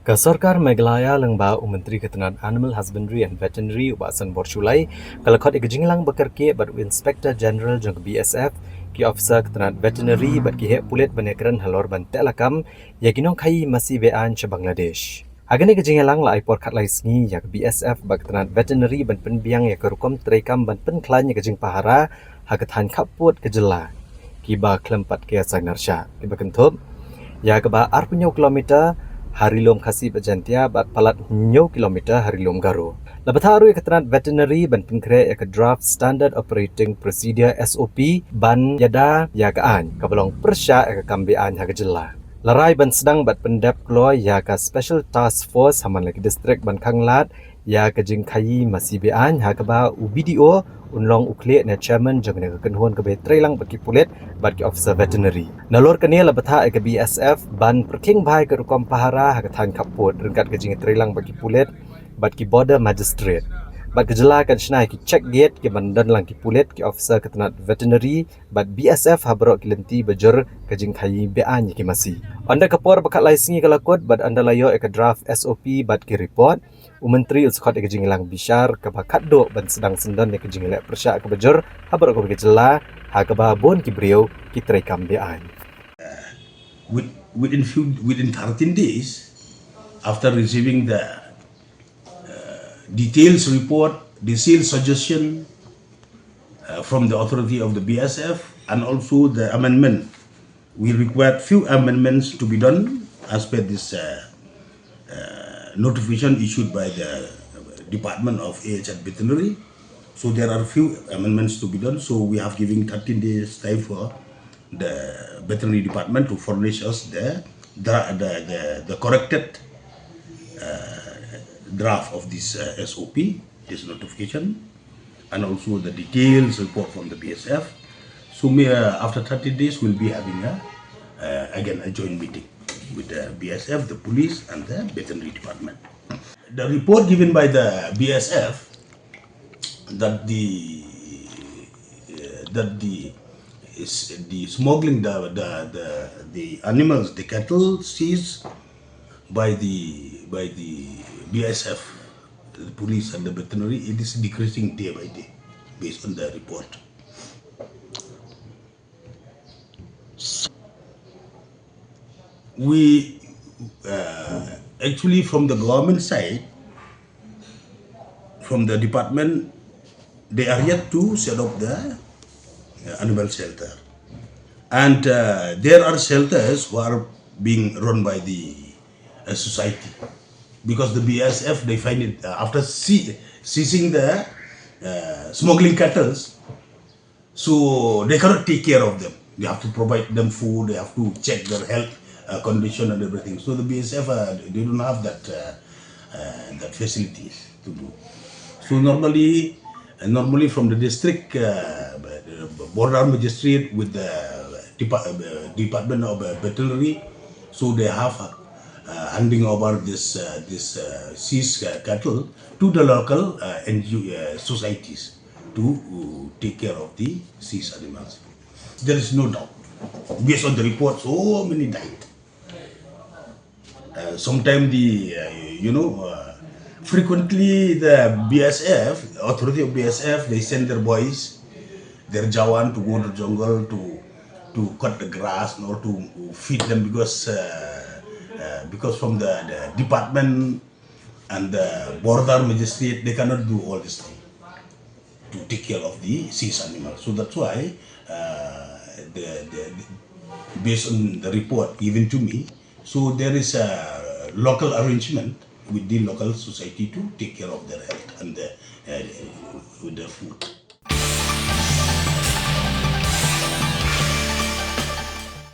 Kesorkar Meghalaya Lengbau Menteri Ketenangan Animal Husbandry and Veterinary 𝗶𝗶𝗴𝗶𝗏 kalau kod ikejinglang bekerja bat Inspector General jang BSF ki officer Ketenangan Veterinary bat ki pulit banekran halor ban telakam ya ginong kai masih bean che Bangladesh. Agane ikejinglang la ipor kat lai sngi ya BSF bat Ketenangan Veterinary ban penbiang ya kerukom terekam ban penklan ya kejing pahara hakatan kaput kejela ki ba klempat ke sagnarsha ki bakentub ya ke ba 40 kilometer 𝗕𝗏𝗁𝗂𝗶𝗏 bat palat 9 kilometer ℵ𝗏𝗁 Labataru Ketenangan Veterinary ban penkre draft Standard Operating Procedure SOP ban yada yagaan kabalong persya kambian hagajela. Larai ban sedang bat pendap kloy ya ka Special Task Force haman lagi distrik ban Kanglat ya ka jingkai masih bean hakaba UBDO unlong ukle na chairman jang na kenhuan ke betrelang bagi pulit bagi officer veterinary. Nalor kania labatha ke BSF ban perking bhai ke rukom pahara hakatan kaput rengkat ke jing trelang bagi pulit bagi border magistrate. Bat kejela kan snai ki check gate ke bandan lang ki pulit ki officer Ketenangan Veterinary bat BSF habrok ki lenti bejur ke jingkai bean ki masih. Anda kapor bakat laisingi kalakot bat anda layo ke draft SOP bat ki report Menteri uskot ke jinglang bishar ke bakat do ban sedang sendan ke jinglek persya ke bejur habrok ke jela ha ke ba bon ki brio ki trekam bean. Within 13 days after receiving the details report, the sales suggestion from the authority of the BSF and also the amendment. We required few amendments to be done as per this notification issued by the Department of AHS Veterinary. So there are few amendments to be done. So we have given 13 days time for the veterinary department to furnish us the corrected draft of this SOP, this notification, and also the details report from the BSF. So after 30 days, we'll be having again a joint meeting with the BSF, the police, and the veterinary department. The report given by the BSF that the smuggling the animals, the cattle seized by the BSF, the police and the veterinary, it is decreasing day by day based on the report. We actually from the government side, from the department, they are yet to set up the animal shelter. And there are shelters who are being run by the society. Because the BSF, they find it after seizing the smuggling cattle, so they cannot take care of them. They have to provide them food, they have to check their health condition and everything. So the BSF, they don't have that facilities to do. So normally from the district border magistrate with the Department of Veterinary, so they have handing over this seized cattle to the local NGO societies to take care of the seized animals. There is no doubt. Based on the report, so many died. Sometimes frequently the BSF, authority of BSF, they send their boys, their Jawan to go to the jungle to cut the grass or to feed them because from the department and the border magistrate, they cannot do all this thing to take care of the seized animals. So that's why based on the report given to me, so there is a local arrangement with the local society to take care of their health and with their food.